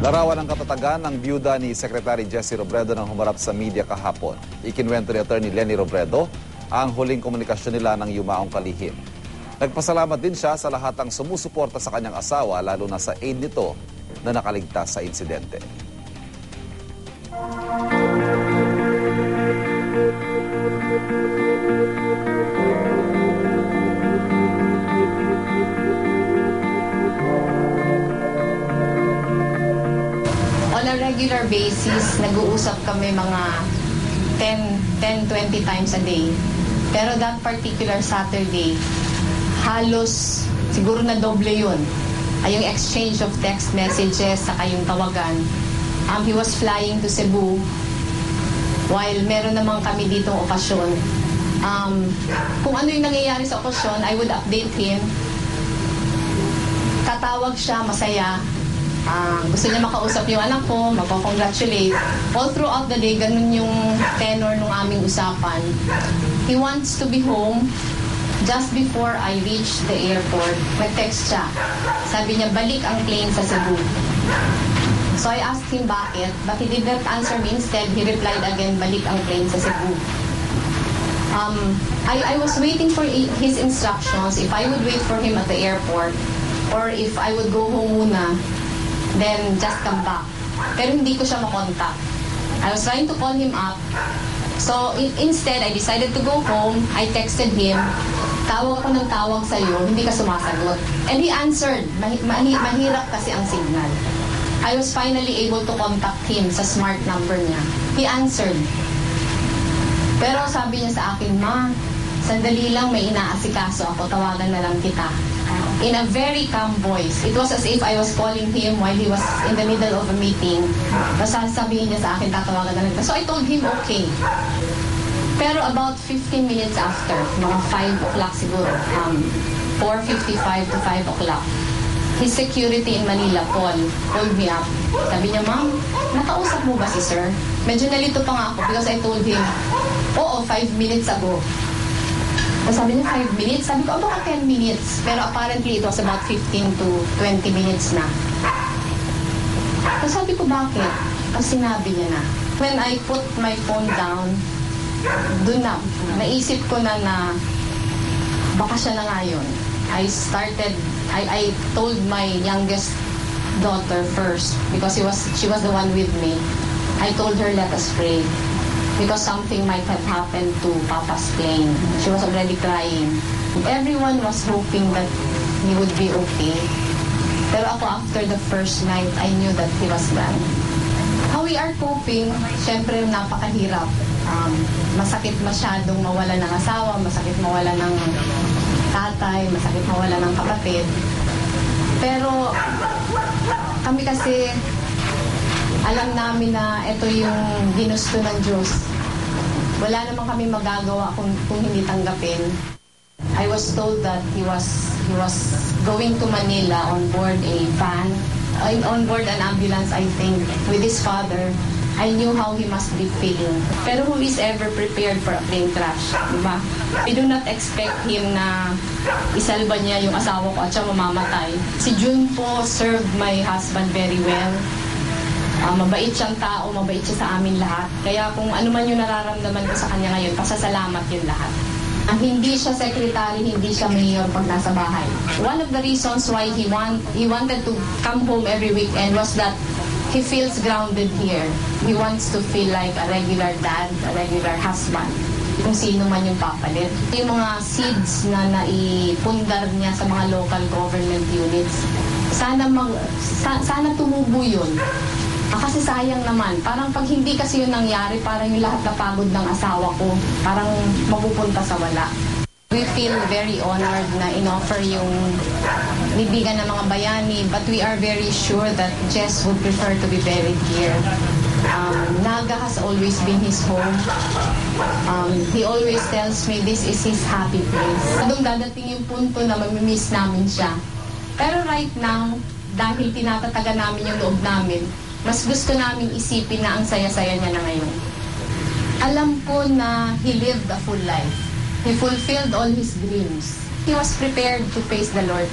Larawan ng katatagan ng byuda ni Secretary Jessie Robredo nang humarap sa media kahapon. Ikinwento ni Attorney Lenny Robredo ang huling komunikasyon nila ng yumaong kalihim. Nagpasalamat din siya sa lahat ng sumusuporta sa kanyang asawa, lalo na sa aide nito na nakaligtas sa insidente. On a regular basis, nag-uusap kami mga 10-20 times a day. Pero that particular Saturday, halos siguro na doble yun. Ay yung exchange of text messages saka yung tawagan. He was flying to Cebu while meron namang kami ditong okasyon. Kung ano yung nangyayari sa okasyon, I would update him. Tatawag siya, masaya. Gusto niya makausap yung anak ko, magko-congratulate. All throughout the day, ganun yung tenor ng aming usapan. He wants to be home. Just before I reach the airport, nag-text siya. Sabi niya, balik ang plane sa Cebu. So I asked him bakit, but he didn't answer me. Instead, he replied again, balik ang plane sa Cebu. I was waiting for his instructions if I would wait for him at the airport or if I would go home muna, then just come back. Pero hindi ko siya makontak. I was trying to call him up. So instead, I decided to go home. I texted him, tawag ko ng tawag sa'yo, hindi ka sumasagot. And he answered. Mahirap kasi ang signal. I was finally able to contact him sa smart number niya. He answered. Pero sabi niya sa akin, Ma, sandali lang, may inaasikaso ako, tawagan na lang kita. In a very calm voice. It was as if I was calling him while he was in the middle of a meeting. Tapos sasabihin niya sa akin, tatawagan na lang kita. So I told him, okay. Pero about 15 minutes after, mga 5 o'clock siguro, 4:55 to 5 o'clock, his security in Manila, Paul, called me up. Sabi niya, Ma'am, nakausap mo ba si sir? Medyo nalito pa nga ako because I told him, oo, 5 minutes ago. Sabi niya, 5 minutes? Sabi ko, baka 10 minutes. Pero apparently, it was about 15 to 20 minutes na. So sabi ko, bakit? Kasi sinabi niya na. When I put my phone down, doon na, naisip ko na baka siya na nga yun. I told my youngest daughter first because she was the one with me. I told her, let us pray. Because something might have happened to Papa's plane. She was already crying. Everyone was hoping that he would be okay. Pero ako, after the first night, I knew that he was gone. How we are coping, syempre napakahirap. Masakit masyadong mawala ng asawa, masakit mawala ng tatay, masakit mawala ng kapatid. Pero kami kasi alam namin na ito yung ginusto ng Diyos. Wala naman kami magagawa kung hindi tanggapin. I was told that he was going to Manila on board a van, on board an ambulance, I think, with his father. I knew how he must be feeling. Pero who is ever prepared for a plane crash, diba? I do not expect him na isalba niya yung asawa ko at siya mamamatay. Si June po served my husband very well. Mabait siyang tao, mabait siya sa amin lahat. Kaya kung ano man yung nararamdaman ko sa kanya ngayon, pasasalamat yun lahat. Hindi siya secretary, hindi siya mayor pag nasa bahay. One of the reasons why he wanted to come home every weekend was that he feels grounded here. He wants to feel like a regular dad, a regular husband. Kung sino man yung papalit. Yung mga seeds na naipundar niya sa mga local government units, sana tumubo yun. Kasi sayang naman. Parang pag hindi kasi yun nangyari, parang yung lahat na pagod ng asawa ko, parang mapupunta sa wala. We feel very honored na in-offer yung libigan ng mga bayani, but we are very sure that Jess would prefer to be buried here. Naga has always been his home. He always tells me this is his happy place. Doon dadating yung punto na mamimiss namin siya. Pero right now, dahil tinatataga namin yung loob namin, mas gusto namin isipin na ang saya-saya niya na ngayon. Alam ko na he lived a full life. He fulfilled all his dreams. He was prepared to face the Lord.